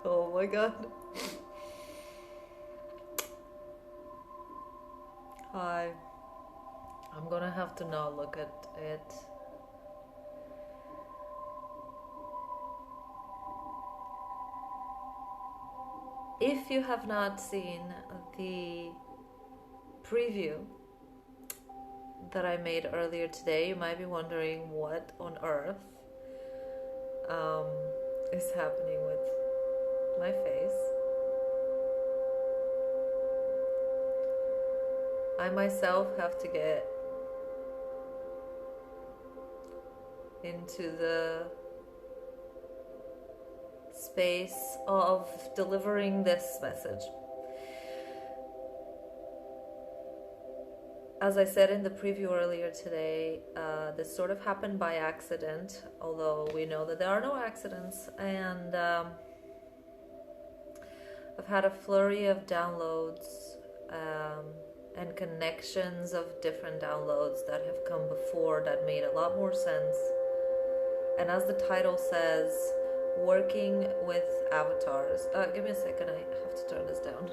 Oh my god. Hi. I'm gonna have to now look at it. If you have not seen the preview that I made earlier today, you might be wondering what on earth um, is happening with my face. I myself have to get into the space of delivering this message. As I said in the preview earlier today, this sort of happened by accident, although we know that there are no accidents, and I've had a flurry of downloads and connections of different downloads that have come before that made a lot more sense. And as the title says, working with avatars. Give me a second, I have to turn this down.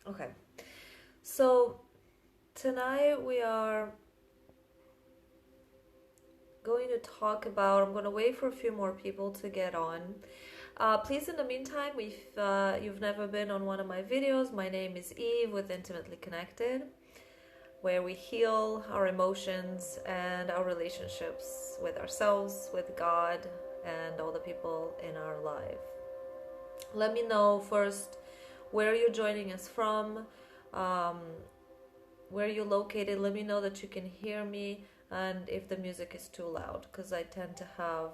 Okay, so tonight we are going to talk about, I'm going to wait for a few more people to get on. Please, in the meantime, if you've never been on one of my videos, my name is Eve with Intimately Connected, where we heal our emotions and our relationships with ourselves, with God, and all the people in our life. Let me know first where you're joining us from, where you're located. Let me know that you can hear me, and if the music is too loud, because I tend to have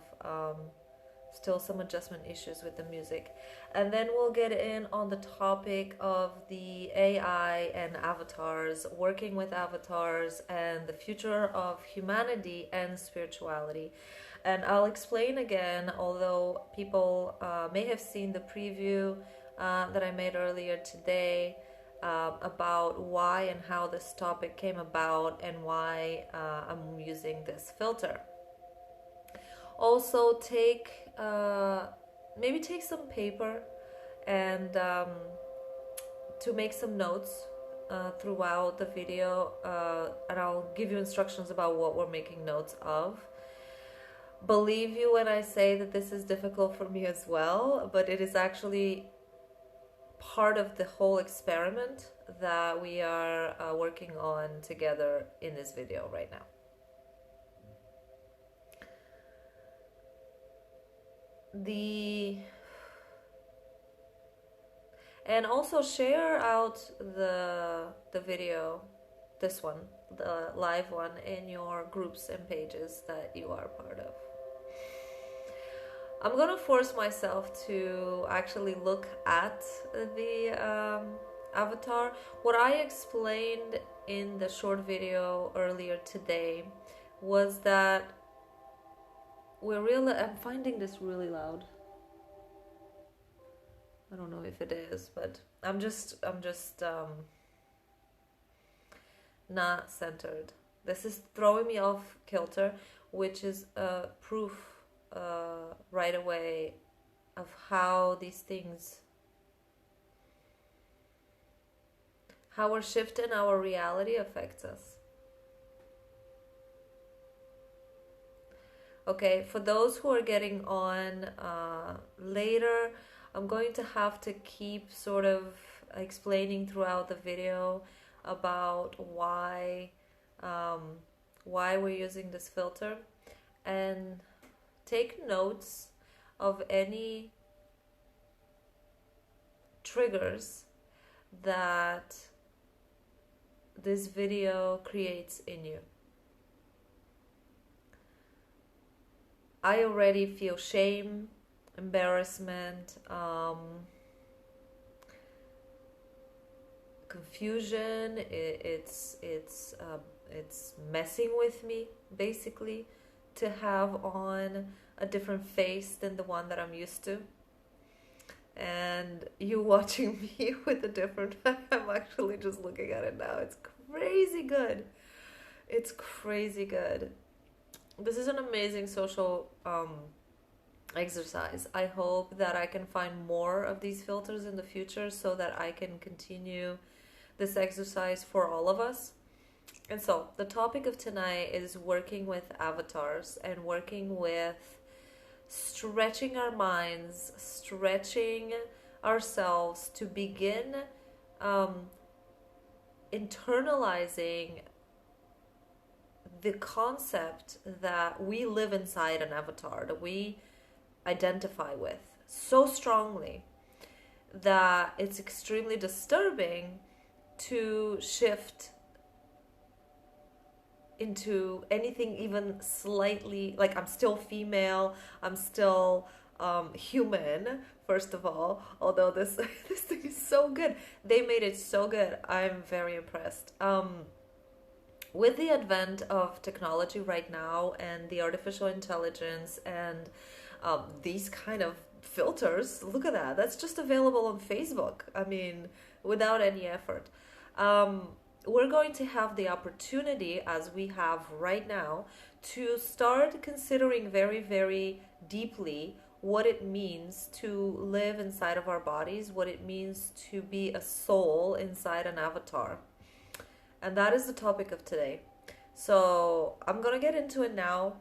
still some adjustment issues with the music. And then we'll get in on the topic of the AI and avatars, working with avatars, and the future of humanity and spirituality. And I'll explain again, although people may have seen the preview that I made earlier today, about why and how this topic came about and why I'm using this filter. Also, maybe take some paper and to make some notes throughout the video, and I'll give you instructions about what we're making notes of. Believe you when I say that this is difficult for me as well, but it is actually part of the whole experiment that we are working on together in this video right now. And also share out the video, this one, the live one, in your groups and pages that you are part of. I'm gonna force myself to actually look at the avatar. What I explained in the short video earlier today was that I'm finding this really loud. I don't know if it is, but I'm just not centered. This is throwing me off kilter, which is proof right away of how these things, how our shift in our reality affects us. Okay, for those who are getting on later, I'm going to have to keep sort of explaining throughout the video about why we're using this filter, and take notes of any triggers that this video creates in you. I already feel shame, embarrassment, confusion. It's messing with me, basically, to have on a different face than the one that I'm used to. And you watching me with a different. I'm actually just looking at it now. It's crazy good. It's crazy good. This is an amazing social exercise. I hope that I can find more of these filters in the future so that I can continue this exercise for all of us. And so, the topic of tonight is working with avatars and working with stretching our minds, stretching ourselves to begin um, internalizing the concept that we live inside an avatar, that we identify with so strongly that it's extremely disturbing to shift into anything even slightly like I'm still female, I'm still human. First of all, although this this thing is so good, they made it so good. I'm very impressed. With the advent of technology right now and the artificial intelligence and these kind of filters, look at that. That's just available on Facebook. I mean, without any effort. We're going to have the opportunity, as we have right now, to start considering very, very deeply what it means to live inside of our bodies, what it means to be a soul inside an avatar. And that is the topic of today. So I'm going to get into it now.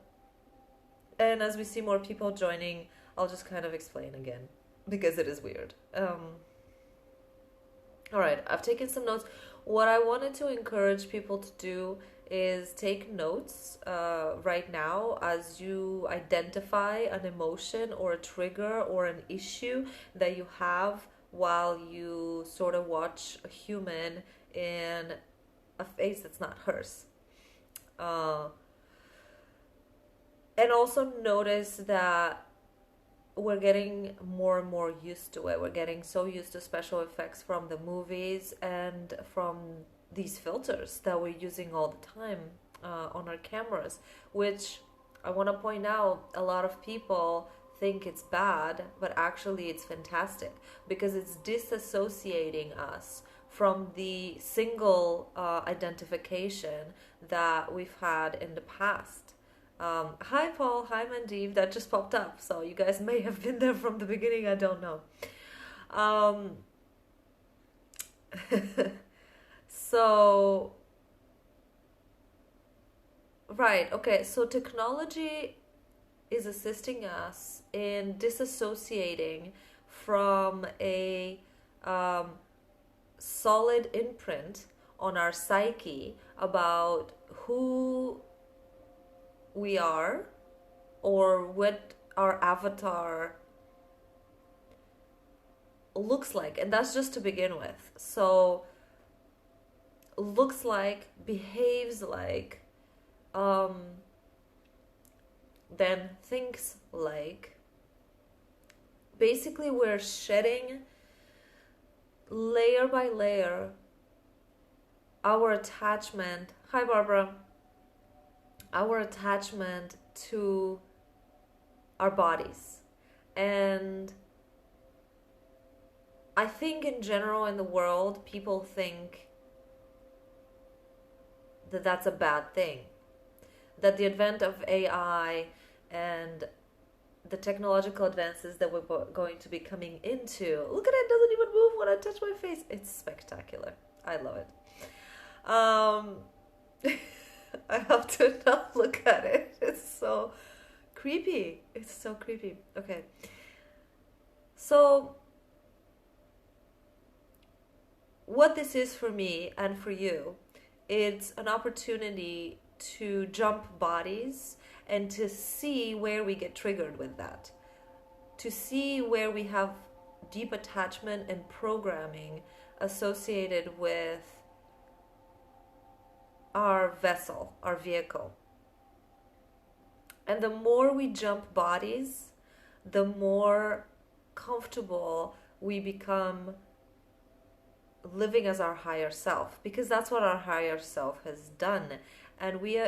And as we see more people joining, I'll just kind of explain again because it is weird. All right, I've taken some notes. What I wanted to encourage people to do is take notes right now as you identify an emotion or a trigger or an issue that you have while you sort of watch a human in a face that's not hers. And also notice that we're getting more and more used to it. We're getting so used to special effects from the movies and from these filters that we're using all the time on our cameras, which I want to point out, a lot of people think it's bad, but actually it's fantastic because it's disassociating us from the single identification that we've had in the past. Hi Paul, hi Mandeep, that just popped up, so you guys may have been there from the beginning, I don't know. So, right, okay, so technology is assisting us in disassociating from a solid imprint on our psyche about who we are or what our avatar looks like. And that's just to begin with. So looks like, behaves like, then thinks like. Basically we're shedding layer by layer our attachment. Hi Barbara. Our attachment to our bodies. And I think in general in the world, people think that that's a bad thing. That the advent of AI and the technological advances that we're going to be coming into, look at it, it doesn't even move when I touch my face. It's spectacular. I love it. I have to not look at it. It's so creepy. It's so creepy. Okay. So, what this is for me and for you, it's an opportunity to jump bodies and to see where we get triggered with that. To see where we have deep attachment and programming associated with our vessel, our vehicle. And the more we jump bodies, the more comfortable we become living as our higher self, because that's what our higher self has done. And we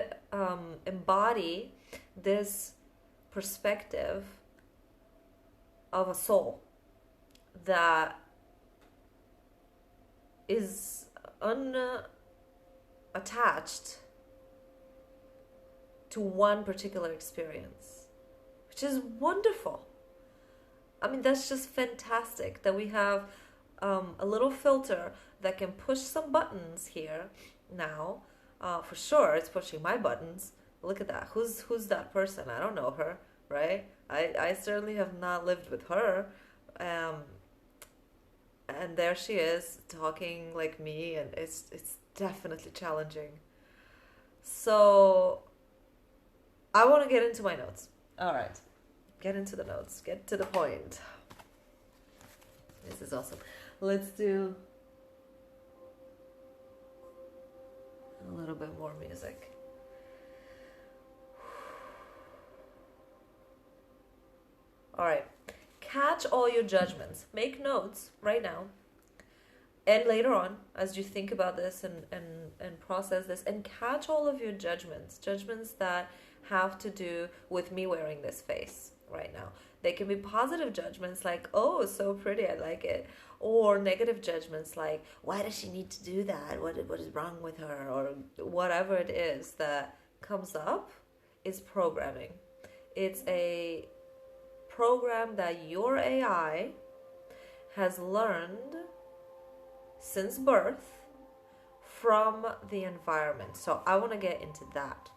embody this perspective of a soul that is unattached to one particular experience, which is wonderful. I mean, that's just fantastic that we have a little filter that can push some buttons here now. For sure, it's pushing my buttons. Look at that. Who's that person? I don't know her, right? I certainly have not lived with her. And there she is talking like me, and it's definitely challenging. So I want to get into my notes. All right. Get into the notes. Get to the point. This is awesome. Let's do a little bit more music. All right. Catch all your judgments. Make notes right now. And later on, as you think about this and process this, and catch all of your judgments that have to do with me wearing this face right now. They can be positive judgments like, oh, so pretty, I like it. Or negative judgments like, why does she need to do that? What is wrong with her? Or whatever it is that comes up is programming. It's a program that your AI has learned since birth from the environment. So I want to get into that.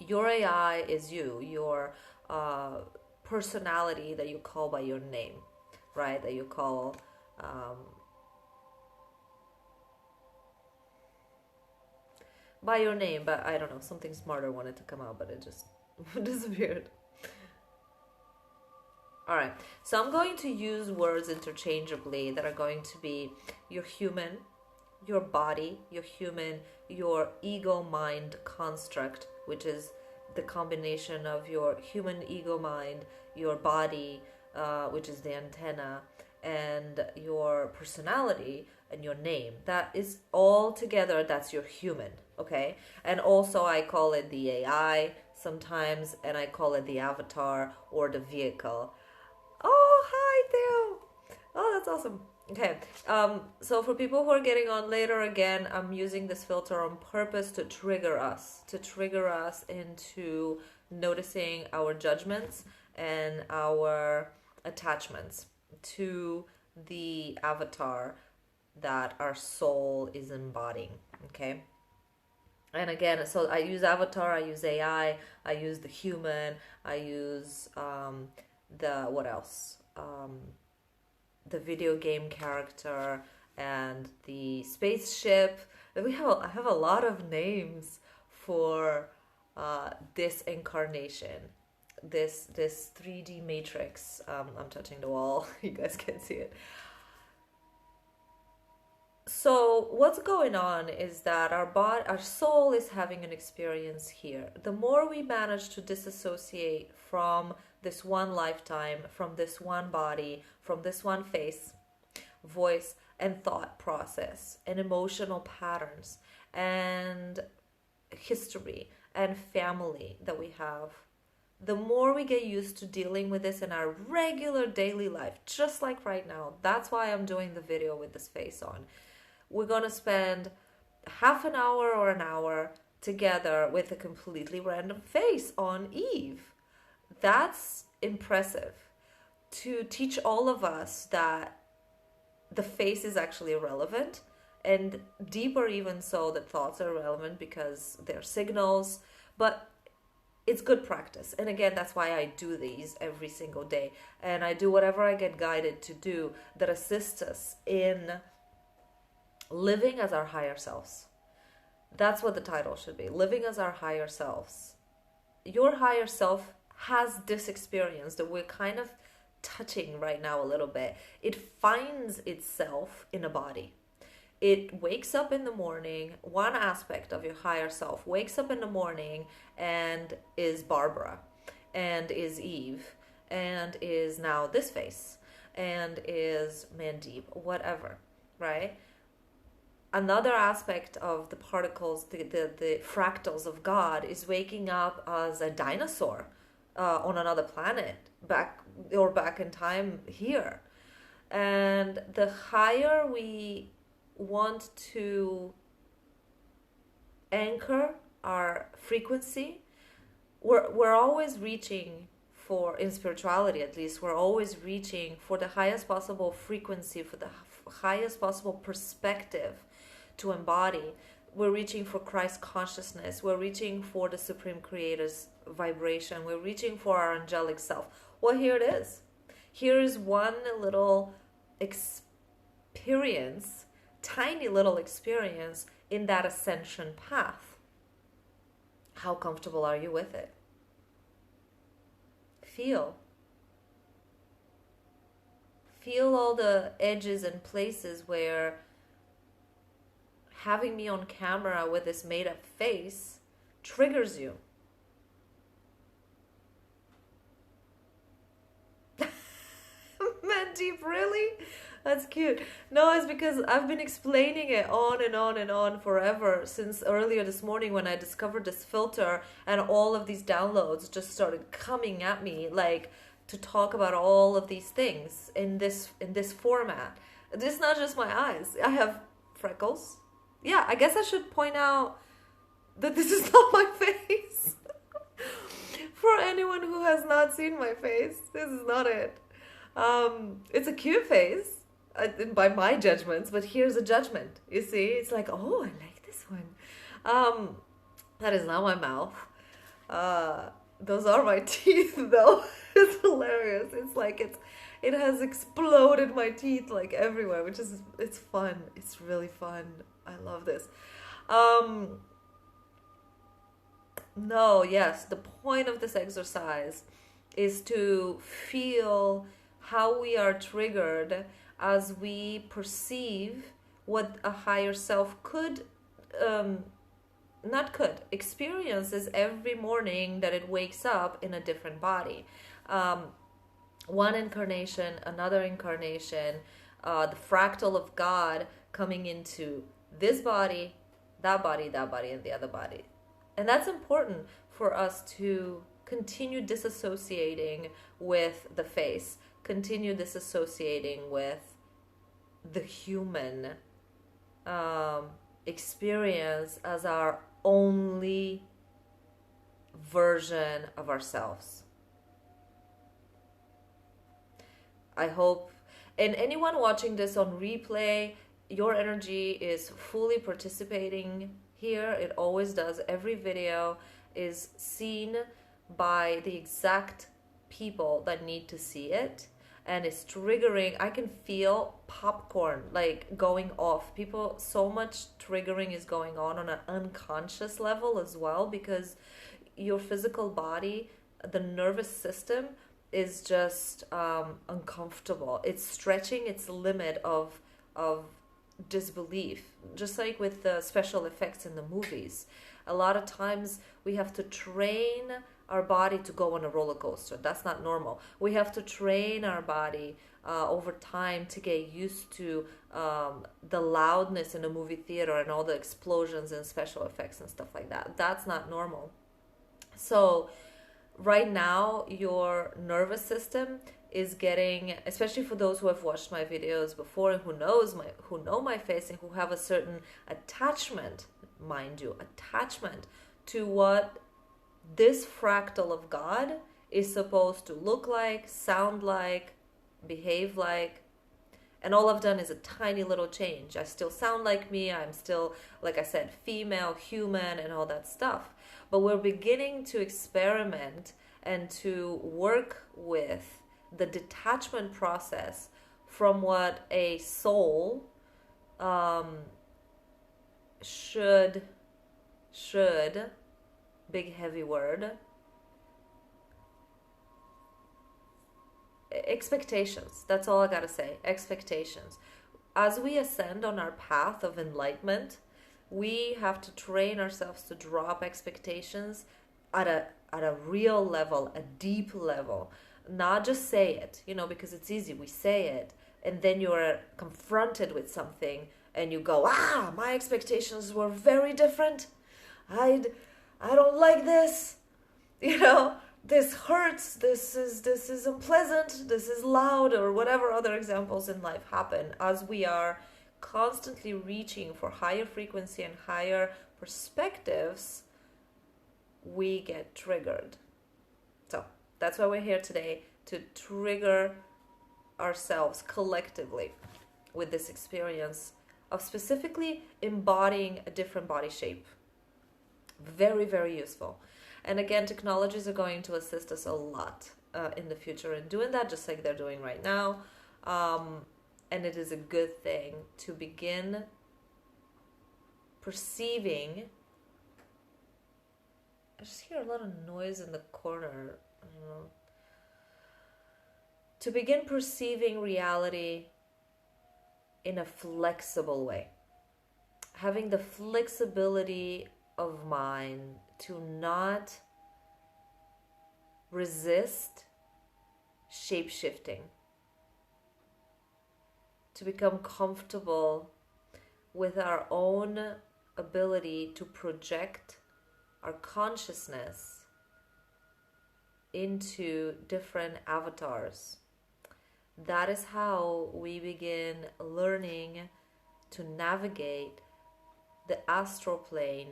Your AI is you, your personality that you call by your name, right? That you call by your name, but I don't know, something smarter wanted to come out, but it just disappeared. All right, so I'm going to use words interchangeably that are going to be your human, your body, your human, your ego-mind construct, which is the combination of your human ego-mind, your body, which is the antenna, and your personality and your name. That is all together, that's your human, okay? And also I call it the AI sometimes, and I call it the avatar or the vehicle. Oh, hi, Theo. Oh, that's awesome. Okay, so for people who are getting on later, again, I'm using this filter on purpose to trigger us into noticing our judgments and our attachments to the avatar that our soul is embodying, okay? And again, so I use avatar, I use AI, I use the human, I use what else? The video game character and the spaceship. I have a lot of names for this incarnation, this 3D matrix. I'm touching the wall. You guys can't see it. So what's going on is that our soul is having an experience here. The more we manage to disassociate from this one lifetime, from this one body, from this one face, voice, and thought process, and emotional patterns, and history, and family that we have, the more we get used to dealing with this in our regular daily life, just like right now. That's why I'm doing the video with this face on. We're going to spend half an hour or an hour together with a completely random face on Eve. That's impressive to teach all of us that the face is actually irrelevant, and deeper even so that thoughts are relevant because they're signals, but it's good practice. And again, that's why I do these every single day, and I do whatever I get guided to do that assists us in living as our higher selves. That's what the title should be, living as our higher selves. Your higher self has this experience that we're kind of touching right now a little bit. It finds itself in a body. It wakes up in the morning. One aspect of your higher self wakes up in the morning and is Barbara, and is Eve, and is now this face, and is Mandeep, whatever, right? Another aspect of the particles, the fractals of God, is waking up as a dinosaur on another planet, back in time here. And the higher we want to anchor our frequency, we're always reaching for, in spirituality at least, we're always reaching for the highest possible frequency, for the highest possible perspective to embody. We're reaching for Christ consciousness. We're reaching for the Supreme Creator's vibration. We're reaching for our angelic self. Well, here it is. Here is one little experience, tiny little experience in that ascension path. How comfortable are you with it? Feel all the edges and places where having me on camera with this made up face triggers you. Mandeep, really? That's cute. No, it's because I've been explaining it on and on and on forever, since earlier this morning when I discovered this filter, and all of these downloads just started coming at me, like, to talk about all of these things in this format. It's not just my eyes. I have freckles. Yeah, I guess I should point out that this is not my face. For anyone who has not seen my face, this is not it. It's a cute face by my judgments, but here's a judgment. You see, it's like, oh, I like this one. That is not my mouth. Those are my teeth, though. It's hilarious. It's like it has exploded my teeth like everywhere, which is, it's fun. It's really fun. I love this. No, yes, the point of this exercise is to feel how we are triggered as we perceive what a higher self experiences every morning that it wakes up in a different body. One incarnation, another incarnation, the fractal of God coming into this body, that body, that body, and the other body. And that's important for us to continue disassociating with the face, continue disassociating with the human experience as our only version of ourselves. I hope, and anyone watching this on replay, your energy is fully participating here. It always does. Every video is seen by the exact people that need to see it, and it's triggering. I can feel popcorn like going off. People, so much triggering is going on an unconscious level as well, because your physical body, the nervous system, is just uncomfortable. It's stretching its limit of disbelief, just like with the special effects in the movies. A lot of times we have to train our body to go on a roller coaster. That's not normal. We have to train our body over time to get used to the loudness in a movie theater and all the explosions and special effects and stuff like that. That's not normal. So right now, your nervous system is getting, especially for those who have watched my videos before and who know my face and who have a certain attachment, mind you, attachment to what this fractal of God is supposed to look like, sound like, behave like. And all I've done is a tiny little change. I still sound like me. I'm still, like I said, female, human, and all that stuff. But we're beginning to experiment and to work with the detachment process from what a soul should, big heavy word, expectations. That's all I gotta say. Expectations. As we ascend on our path of enlightenment, we have to train ourselves to drop expectations at a real level, a deep level. Not just say it, because it's easy. We say it, and then you're confronted with something, and you go, my expectations were very different. I don't like this. this hurts, this is unpleasant, this is loud, or whatever other examples in life happen as we are constantly reaching for higher frequency and higher perspectives, we get triggered. So that's why we're here today, to trigger ourselves collectively with this experience of specifically embodying a different body shape. Very, very useful. And again, technologies are going to assist us a lot in the future in doing that, just like they're doing right now. And it is a good thing to begin perceiving. I just hear a lot of noise in the corner. I don't know. To begin perceiving reality in a flexible way. Having the flexibility of mind to not resist shape-shifting. To become comfortable with our own ability to project our consciousness into different avatars. That is how we begin learning to navigate the astral plane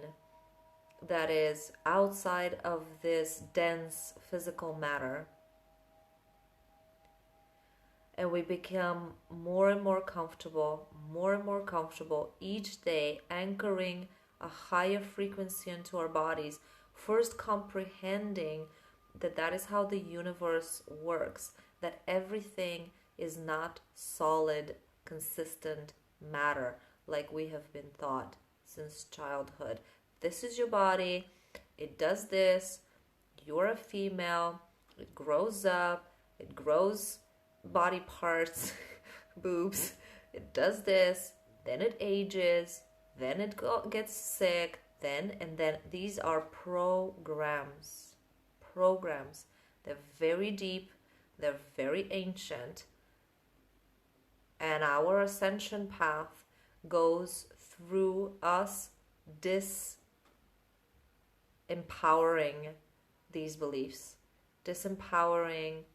that is outside of this dense physical matter. And we become more and more comfortable each day, anchoring a higher frequency into our bodies, first comprehending that that is how the universe works, that everything is not solid, consistent matter like we have been taught since childhood. This is your body, it does this, you're a female, it grows up, it grows body parts, boobs, it does this, then it ages, then it gets sick, then. These are programs. They're very deep, they're very ancient, and our ascension path goes through us disempowering these beliefs, disempowering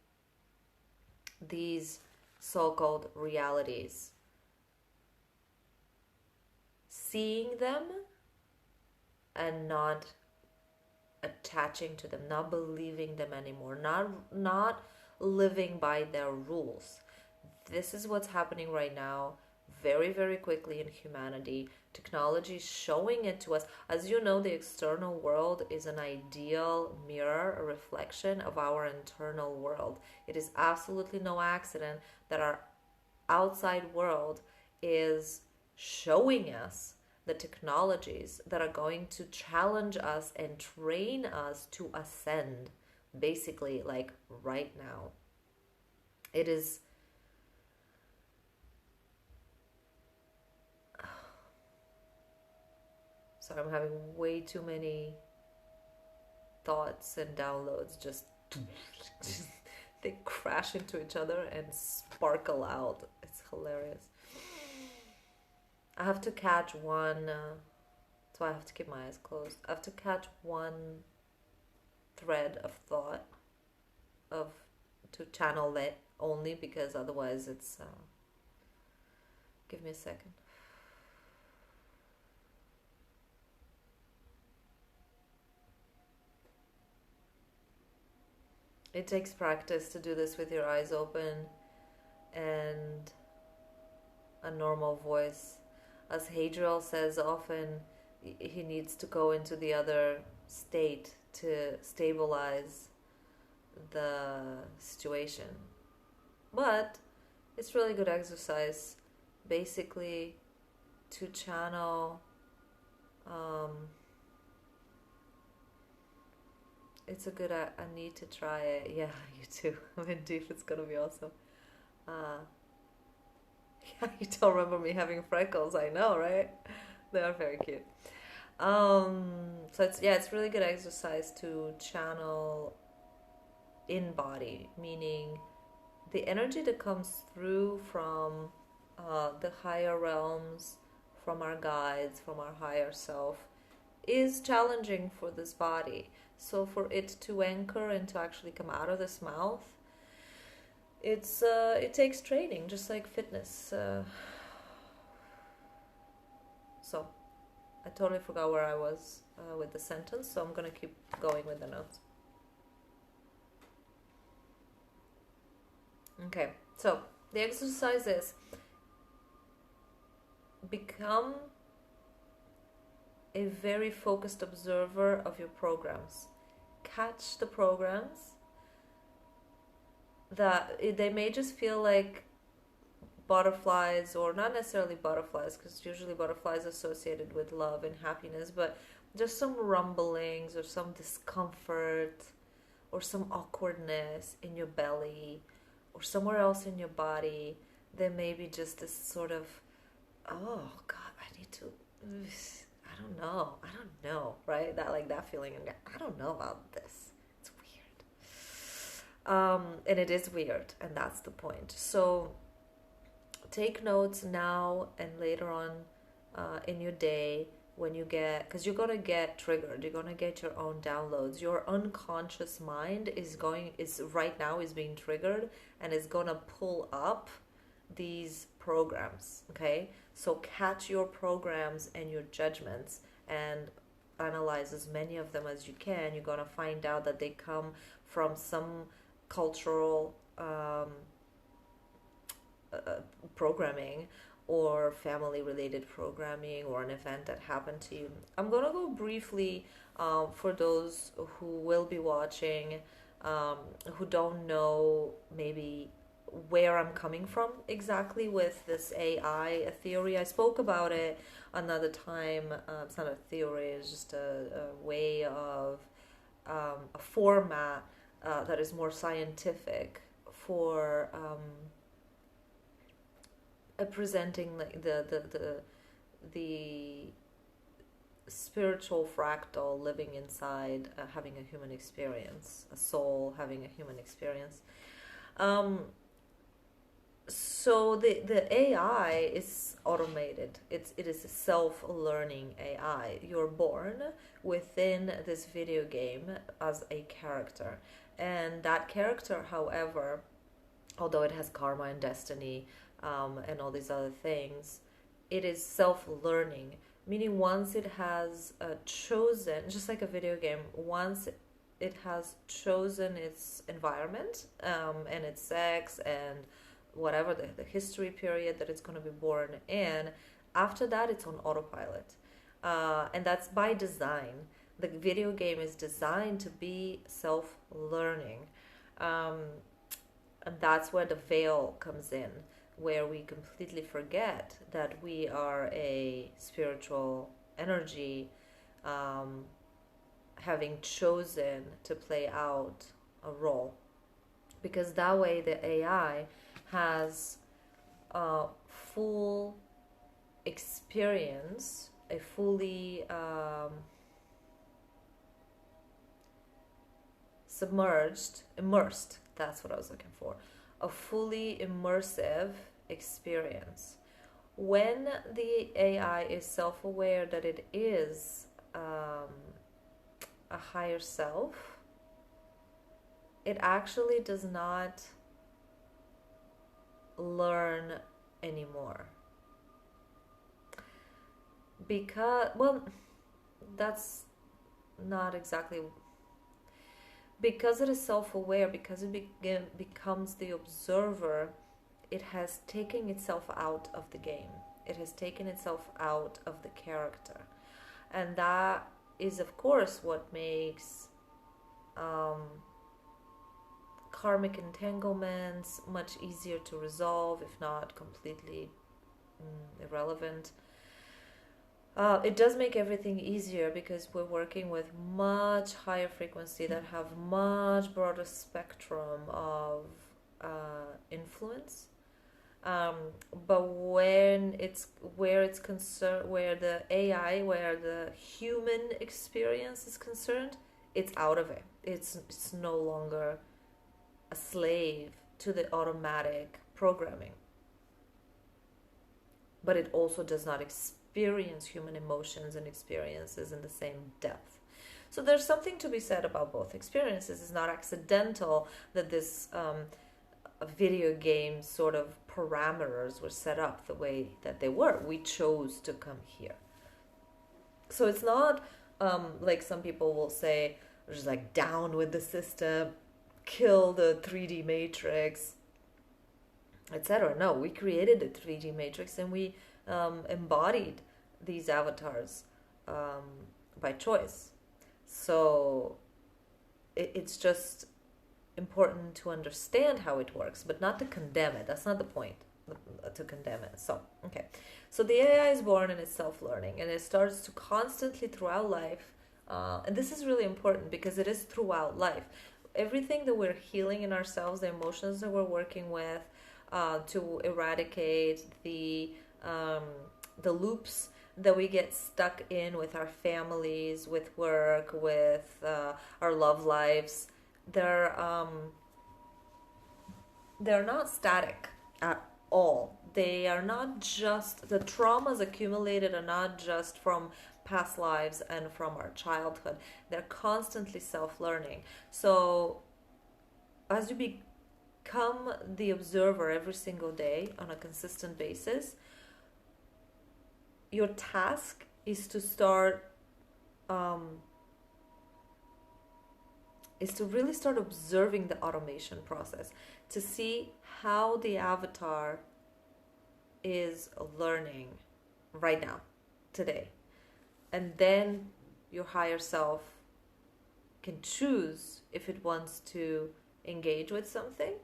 these so-called realities, seeing them and not attaching to them, not believing them anymore, not living by their rules. This is what's happening right now, very, very quickly in humanity. Technology is showing it to us. As you know, the external world is an ideal mirror, a reflection of our internal world. It is absolutely no accident that our outside world is showing us the technologies that are going to challenge us and train us to ascend, basically, like right now. It is sorry, I'm having way too many thoughts and downloads, just they crash into each other and sparkle out. It's hilarious. I have to catch one, so I have to keep my eyes closed. I have to catch one thread of thought to channel it only, because otherwise it's give me a second. It takes practice to do this with your eyes open and a normal voice. As Hadriel says often, he needs to go into the other state to stabilize the situation. But it's really good exercise, basically, to channel. It's a good. I need to try it. Yeah, you too. I mean, dude, it's gonna be awesome. Yeah, you don't remember me having freckles. I know, right? They are very cute. So it's really good exercise to channel in body, meaning the energy that comes through from the higher realms, from our guides, from our higher self, is challenging for this body. So for it to anchor and to actually come out of this mouth, it takes training, just like fitness. So I totally forgot where I was with the sentence, so I'm gonna keep going with the notes. Okay, so the exercise is become a very focused observer of your programs. Catch the programs that they may just feel like butterflies, or not necessarily butterflies, because usually butterflies associated with love and happiness, but just some rumblings or some discomfort or some awkwardness in your belly or somewhere else in your body. There may be just this sort of, oh God, I need to, I don't know, right? That feeling, I don't know about this. It's weird. And it is weird, and that's the point. So take notes now and later on in your day, when you get, because you're gonna get triggered, you're gonna get your own downloads. Your unconscious mind is right now is being triggered and is gonna pull up these programs. Okay, so catch your programs and your judgments and analyze as many of them as you can. You're gonna find out that they come from some cultural programming or family related programming or an event that happened to you. I'm gonna go briefly for those who will be watching, who don't know maybe where I'm coming from exactly with this AI theory. I spoke about it another time. It's not a theory, it's just a way of a format that is more scientific for presenting like the spiritual fractal living inside having a human experience, a soul having a human experience. So the AI is automated. It is a self-learning AI. You're born within this video game as a character, and that character, however, although it has karma and destiny and all these other things, it is self-learning, meaning once it has chosen, just like a video game, once it has chosen its environment and its sex and whatever the history period that it's going to be born in, after that it's on autopilot. And that's by design. The video game is designed to be self-learning. And that's where the veil comes in, where we completely forget that we are a spiritual energy, having chosen to play out a role. Because that way the AI has a full experience, a fully immersed, that's what I was looking for, a fully immersive experience. When the AI is self-aware that it is a higher self, it actually does not learn anymore. Because, well, that's not exactly, because it is self-aware, because it becomes the observer, it has taken itself out of the game. It has taken itself out of the character. And that is, of course, what makes karmic entanglements much easier to resolve, if not completely irrelevant. It does make everything easier because we're working with much higher frequency that have much broader spectrum of influence. But when it's concerned, where the AI, where the human experience is concerned, it's out of it. It's no longer a slave to the automatic programming. But it also does not experience human emotions and experiences in the same depth. So there's something to be said about both experiences. It's not accidental that this video game sort of parameters were set up the way that they were. We chose to come here. So it's not like some people will say, just like down with the system, kill the 3D matrix, etc. No, we created the 3D matrix and we embodied these avatars by choice. So it's just important to understand how it works, but not to condemn it. That's not the point, to condemn it. So, okay. So the AI is born and it's self-learning, and it starts to constantly throughout life. And this is really important because it is throughout life. Everything that we're healing in ourselves, the emotions that we're working with, to eradicate the loops that we get stuck in with our families, with work, with our love lives. They're not static at all. They are not just, the traumas accumulated are not just from past lives and from our childhood. They're constantly self-learning. So as you become the observer every single day on a consistent basis, your task is to start is to really start observing the automation process, to see how the avatar is learning right now, today. And then your higher self can choose if it wants to engage with something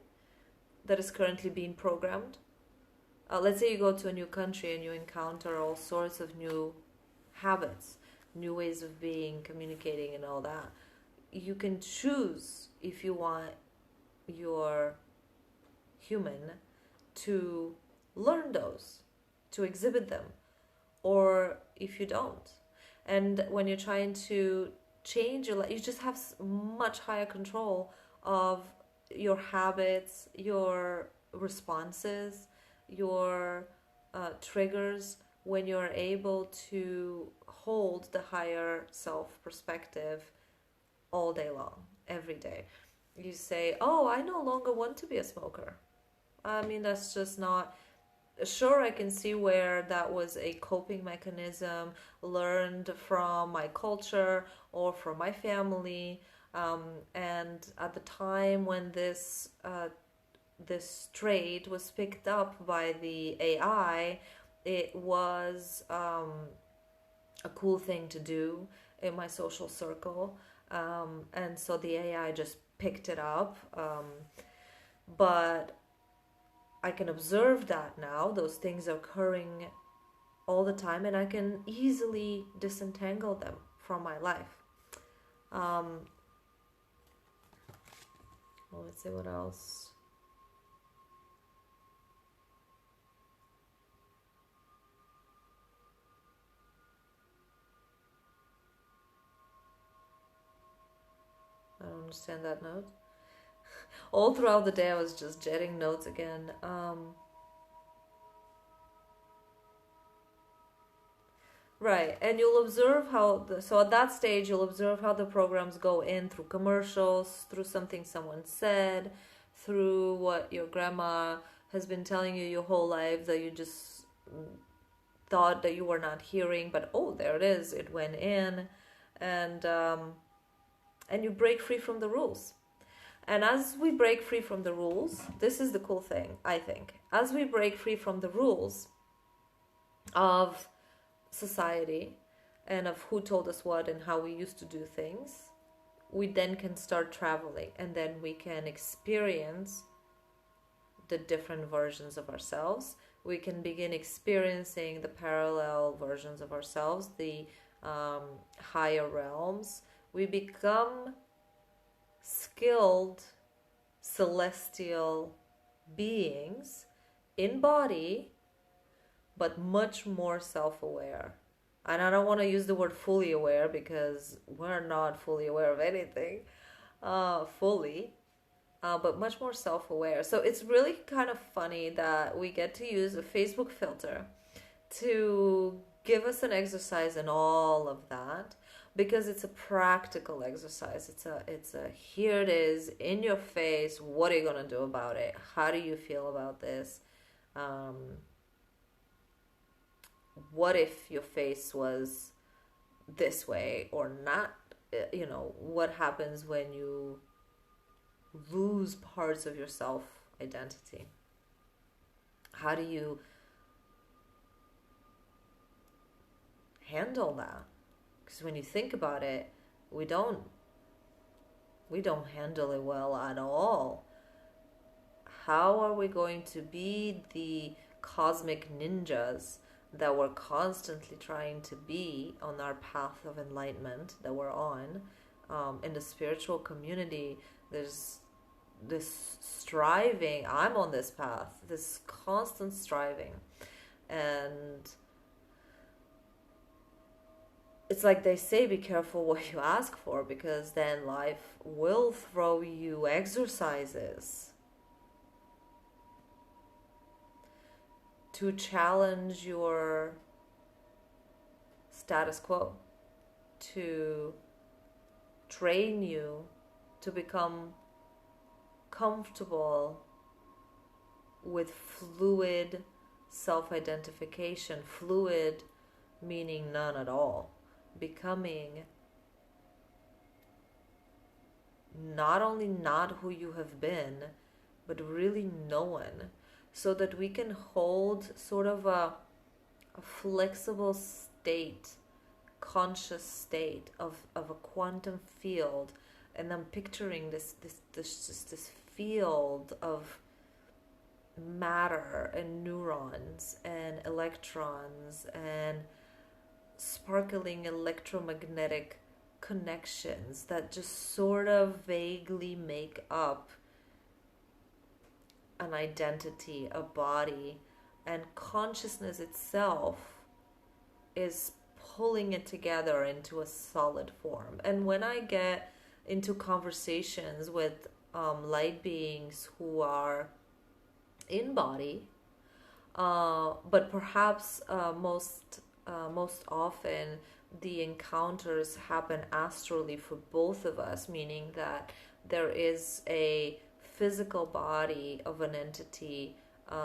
that is currently being programmed. Let's say you go to a new country and you encounter all sorts of new habits, new ways of being, communicating, and all that. You can choose if you want your human to learn those, to exhibit them, or if you don't. And when you're trying to change your life, you just have much higher control of your habits, your responses, your triggers, when you're able to hold the higher self perspective all day long, every day. You say, oh, I no longer want to be a smoker. I mean, that's just not... Sure, I can see where that was a coping mechanism learned from my culture or from my family. And at the time when this trait was picked up by the AI, it was a cool thing to do in my social circle. And so the AI just picked it up. But I can observe that now. Those things are occurring all the time, and I can easily disentangle them from my life. Well, let's see what else. I don't understand that note. All throughout the day I was just jetting notes again. Right, and you'll observe how so at that stage you'll observe how the programs go in through commercials, through something someone said, through what your grandma has been telling you your whole life that you just thought that you were not hearing, but oh, there it is, it went in. And you break free from the rules. And as we break free from the rules, this is the cool thing, I think. As we break free from the rules of society and of who told us what and how we used to do things, we then can start traveling, and then we can experience the different versions of ourselves. We can begin experiencing the parallel versions of ourselves, the higher realms. We become skilled celestial beings in body, but much more self-aware. And I don't want to use the word fully aware because we're not fully aware of anything fully, but much more self-aware. So it's really kind of funny that we get to use a Facebook filter to give us an exercise in all of that, because it's a practical exercise. It's a here it is in your face. What are you gonna do about it? How do you feel about this? um, what if your face was this way or not? What happens when you lose parts of your self identity? How do you handle that? Because when you think about it, we don't handle it well at all. How are we going to be the cosmic ninjas that we're constantly trying to be on our path of enlightenment that we're on? In the spiritual community, there's this striving. I'm on this path, this constant striving. And it's like they say, be careful what you ask for, because then life will throw you exercises to challenge your status quo, to train you to become comfortable with fluid self-identification. Fluid meaning none at all. Becoming not only not who you have been, but really no one, so that we can hold sort of a flexible state, conscious state of a quantum field. And I'm picturing this field of matter and neurons and electrons and sparkling electromagnetic connections that just sort of vaguely make up an identity, a body, and consciousness itself is pulling it together into a solid form. And when I get into conversations with light beings who are in body, but perhaps most often the encounters happen astrally for both of us, meaning that there is a physical body of an entity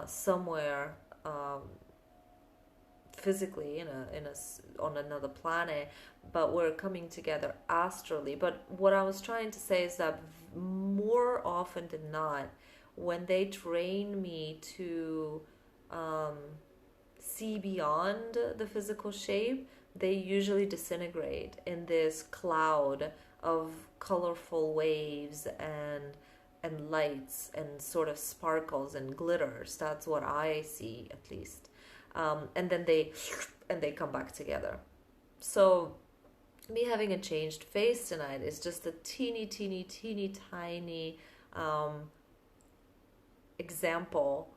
somewhere physically on another planet, but we're coming together astrally. But what I was trying to say is that more often than not, when they train me to see beyond the physical shape, they usually disintegrate in this cloud of colorful waves and lights and sort of sparkles and glitters. That's what I see, at least. And then they come back together. So me having a changed face tonight is just a teeny tiny example,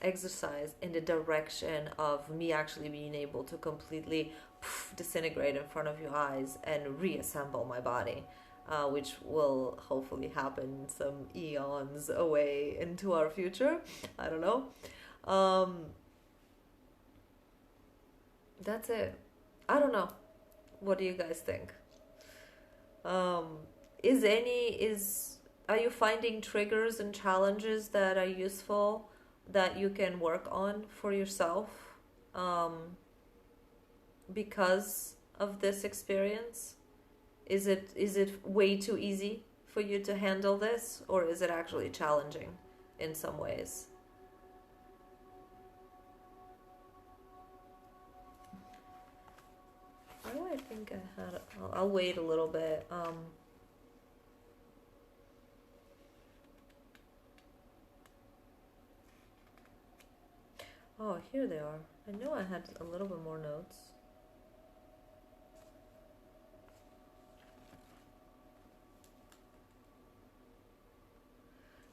exercise in the direction of me actually being able to completely disintegrate in front of your eyes and reassemble my body, which will hopefully happen some eons away into our future. I don't know. That's it. I don't know. What do you guys think? Are you finding triggers and challenges that are useful that you can work on for yourself because of this experience? Is it way too easy for you to handle this, or is it actually challenging in some ways? Why do I think I had? I'll wait a little bit. Oh, here they are. I knew I had a little bit more notes.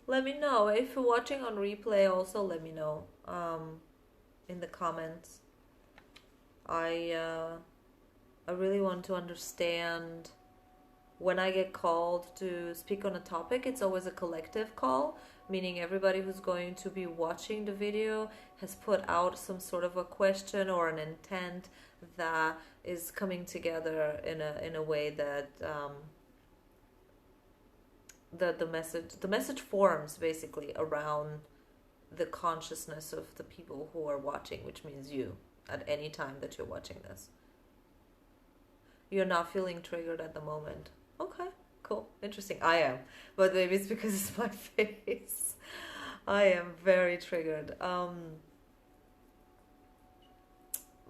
Let me know. If you're watching on replay, also let me know in the comments. I really want to understand when I get called to speak on a topic. It's always a collective call, meaning everybody who's going to be watching the video has put out some sort of a question or an intent that is coming together in a way that the message forms basically around the consciousness of the people who are watching, which means you, at any time that you're watching this. You're not feeling triggered at the moment. Okay, cool, interesting. I am, but maybe it's because it's my face. I am very triggered.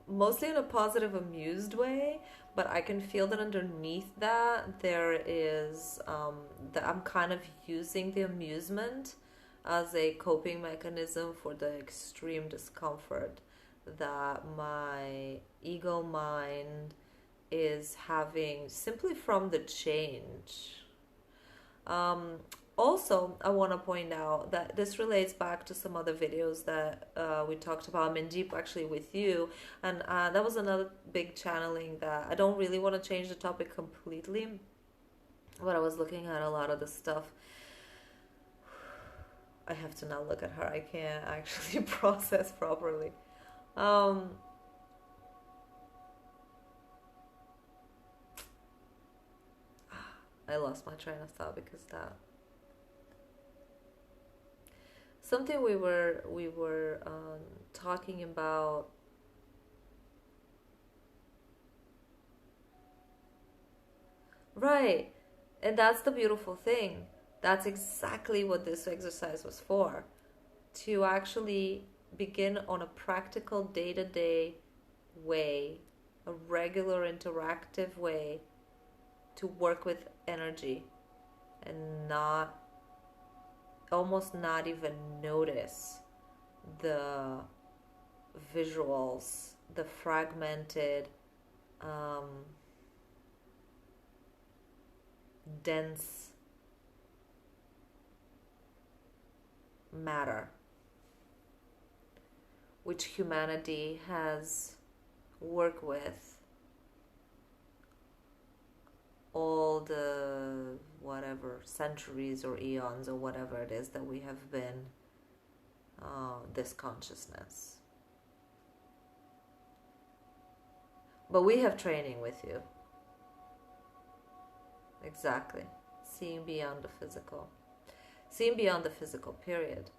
Mostly in a positive, amused way, but I can feel that underneath that there is that I'm kind of using the amusement as a coping mechanism for the extreme discomfort that my ego mind is having simply from the change. Um, Also, I want to point out that this relates back to some other videos that we talked about Mindeep actually with you, and that was another big channeling that I don't really want to change the topic completely, but I was looking at a lot of the stuff. I have to now look at her. I can't actually process properly. Um, I lost my train of thought because that something we were talking about. Right. And that's the beautiful thing. That's exactly what this exercise was for. To actually begin on a practical day to day way, a regular interactive way to work with energy and not, almost not even notice the visuals, the fragmented, um, dense matter which humanity has worked with all the whatever centuries or eons or whatever it is that we have been this consciousness. But we have training with you. Exactly. Seeing beyond the physical. Seeing beyond the physical, period.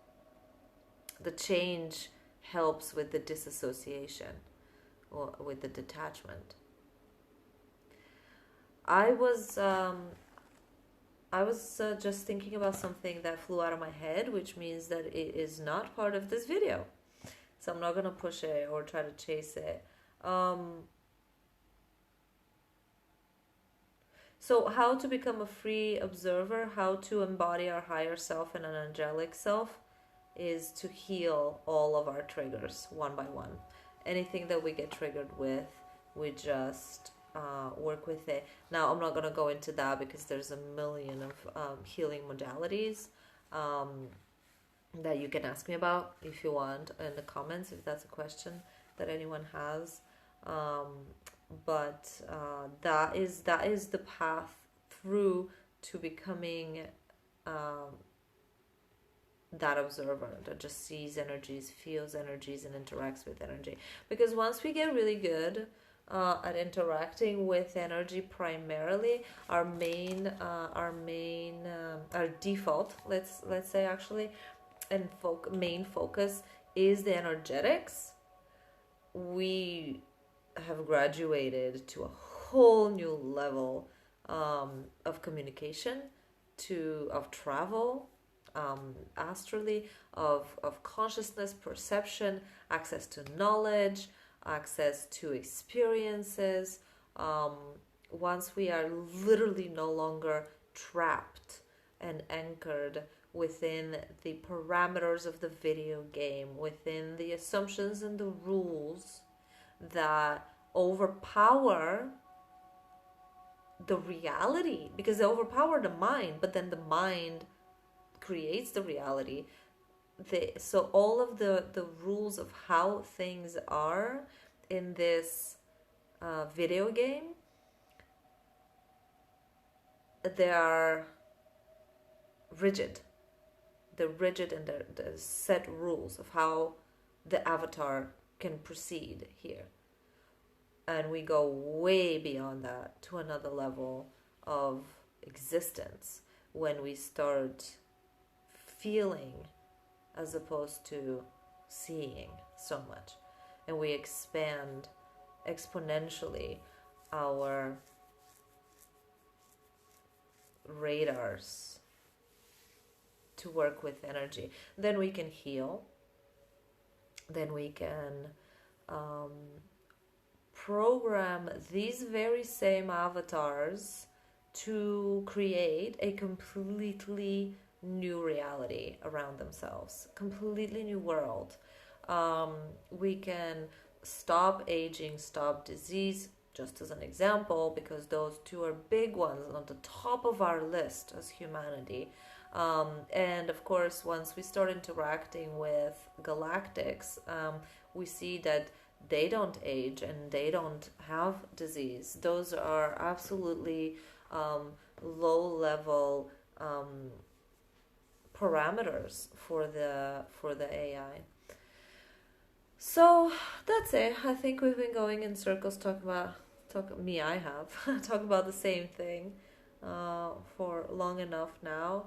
The change helps with the disassociation or with the detachment. I was just thinking about something that flew out of my head, which means that it is not part of this video. So I'm not going to push it or try to chase it. So how to become a free observer, how to embody our higher self and an angelic self, is to heal all of our triggers one by one. Anything that we get triggered with, we just work with it. Now, I'm not going to go into that because there's a million of healing modalities that you can ask me about if you want in the comments, if that's a question that anyone has. But that is the path through to becoming that observer that just sees energies, feels energies, and interacts with energy. Because once we get really good at interacting with energy, primarily our default, let's say actually, and main focus is the energetics. We have graduated to a whole new level of communication, of travel, astrally, of consciousness, perception, access to knowledge, access to experiences. Once we are literally no longer trapped and anchored within the parameters of the video game, within the assumptions and the rules that overpower the reality, because they overpower the mind, but then the mind creates the reality. So all of the rules of how things are in this video game, they are rigid. the rigid and the set rules of how the avatar can proceed here. And we go way beyond that to another level of existence when we start feeling as opposed to seeing so much. And we expand exponentially our radars to work with energy. Then we can heal. Then we can program these very same avatars to create a completely new reality around themselves, completely new world. We can stop aging, stop disease, just as an example, because those two are big ones on the top of our list as humanity. And of course, once we start interacting with galactics, we see that they don't age and they don't have disease. Those are absolutely low level parameters for the AI. So that's it. I think we've been going in circles talk about the same thing for long enough now.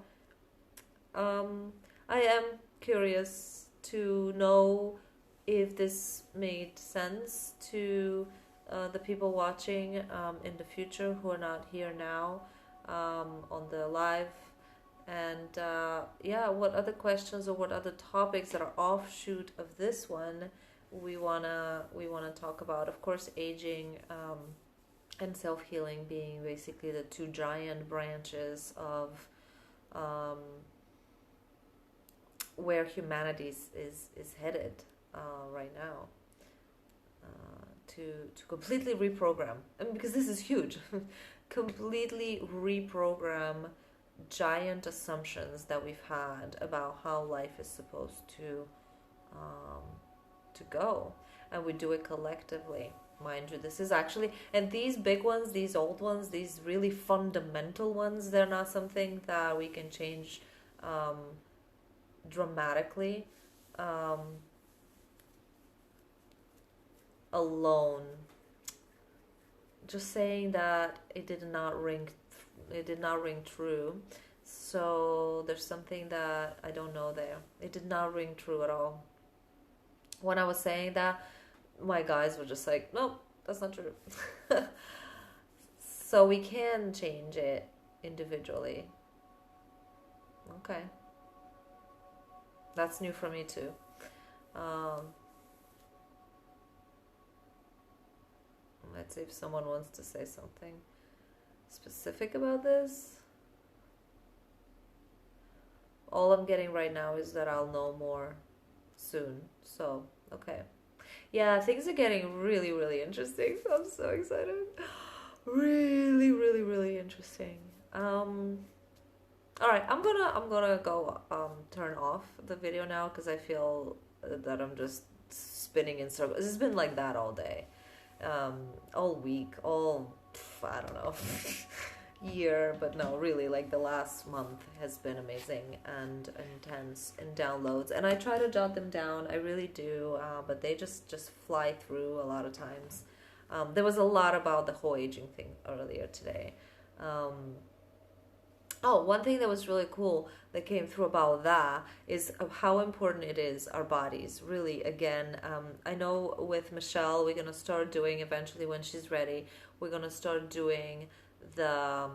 I am curious to know if this made sense to the people watching in the future who are not here now on the live. And what other questions or what other topics that are offshoot of this one we wanna talk about. Of course, aging and self-healing being basically the two giant branches of where humanity is headed right now, to completely reprogram. I mean, because this is huge. Completely reprogram giant assumptions that we've had about how life is supposed to go, and we do it collectively. Mind you, this is actually, and these big ones, these old ones, these really fundamental ones, they're not something that we can change dramatically alone. Just saying that it did not ring true. So there's something that I don't know there. It did not ring true at all. When I was saying that, my guys were just like, nope, that's not true. So we can change it individually. Okay. That's new for me too. Let's see if someone wants to say something specific about this. All I'm getting right now is that I'll know more soon. So, okay. Yeah, things are getting really, really interesting. I'm so excited. Really, really, really interesting. All right, I'm gonna go turn off the video now because I feel that I'm just spinning in circles. It's been like that all day, all week, I don't know, year, but no, really, like the last month has been amazing and intense in downloads, and I try to jot them down. I really do, but they just fly through a lot of times. There was a lot about the whole aging thing earlier today. One thing that was really cool that came through about that is how important it is, our bodies. Really, again, I know with Michelle, we're going to start doing eventually when she's ready, we're going to start doing the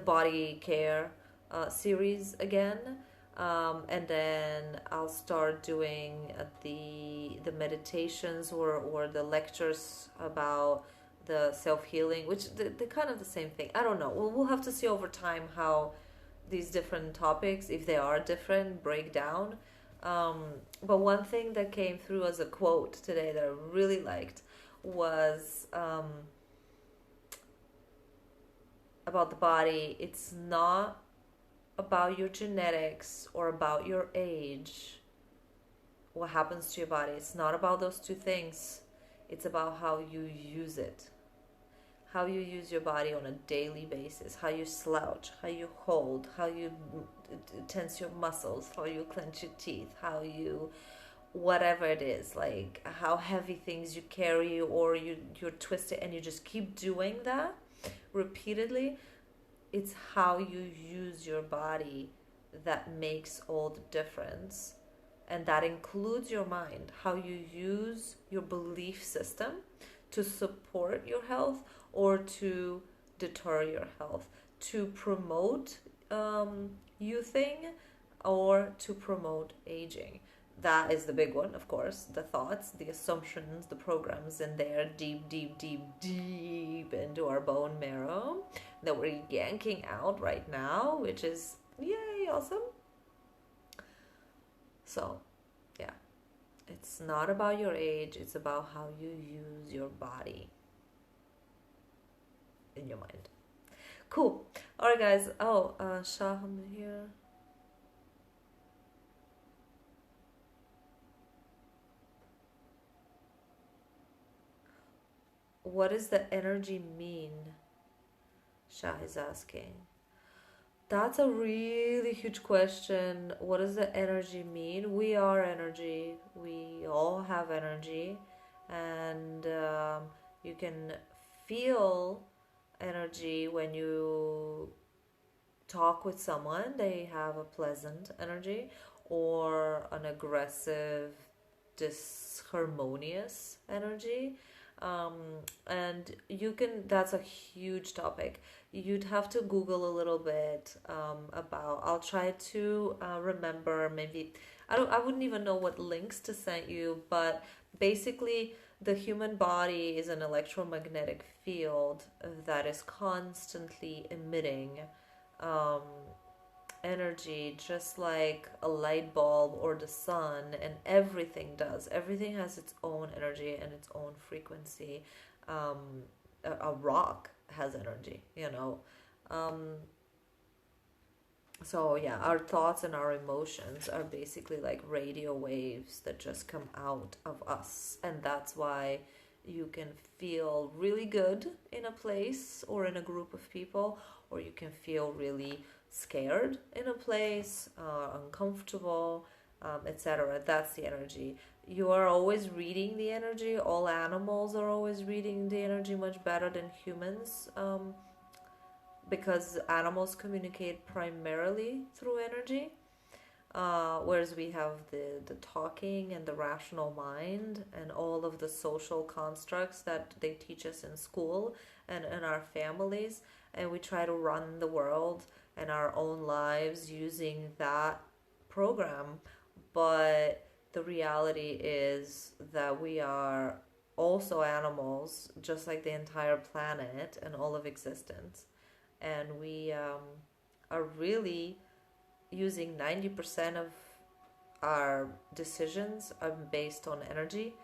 body care series again. And then I'll start doing the meditations or the lectures about the self-healing, which they're kind of the same thing. I don't know. We'll have to see over time how these different topics, if they are different, break down. But one thing that came through as a quote today that I really liked was about the body. It's not about your genetics or about your age, what happens to your body. It's not about those two things. It's about how you use it, how you use your body on a daily basis, how you slouch, how you hold, how you tense your muscles, how you clench your teeth, how you, whatever it is, like how heavy things you carry, or you're twisted and you just keep doing that repeatedly. It's how you use your body that makes all the difference. And that includes your mind, how you use your belief system to support your health or to deter your health, to promote youthing or to promote aging. That is the big one, of course. The thoughts, the assumptions, the programs in there, deep, deep, deep, deep into our bone marrow that we're yanking out right now, which is yay, awesome. So, yeah, it's not about your age, it's about how you use your body in your mind. Cool. All right, guys. Oh, Shaham here. What does the energy mean? Shah is asking. That's a really huge question. What does the energy mean? We are energy. We all have energy. And you can feel energy when you talk with someone. They have a pleasant energy or an aggressive, disharmonious energy. um, and you can, that's a huge topic. You'd have to Google a little bit about, I'll try to remember, maybe I wouldn't even know what links to send you, but basically the human body is an electromagnetic field that is constantly emitting um, energy, just like a light bulb or the sun, and everything does. Everything has its own energy and its own frequency. A rock has energy, you know. Um, so yeah, our thoughts and our emotions are basically like radio waves that just come out of us, and that's why you can feel really good in a place or in a group of people, or you can feel really scared in a place, uncomfortable, etc. That's the energy. You are always reading the energy. All animals are always reading the energy much better than humans, because animals communicate primarily through energy. Whereas we have the talking and the rational mind and all of the social constructs that they teach us in school and in our families, and we try to run the world and our own lives using that program. But the reality is that we are also animals, just like the entire planet and all of existence, and we are really using 90% of our decisions are based on energy,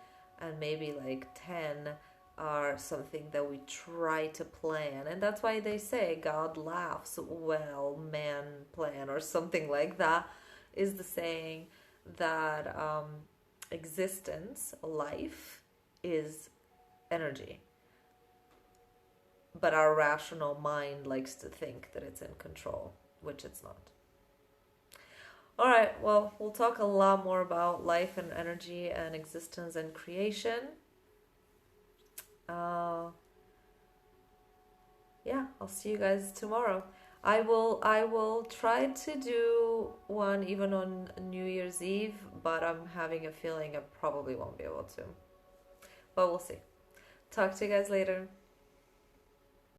and maybe like 10 are something that we try to plan. And that's why they say God laughs while man plan, or something like that is the saying, that existence, life, is energy. But our rational mind likes to think that it's in control, which it's not. All right, well, we'll talk a lot more about life and energy and existence and creation. Yeah, I'll see you guys tomorrow. I will try to do one even on New Year's Eve, but I'm having a feeling I probably won't be able to. But we'll see. Talk to you guys later.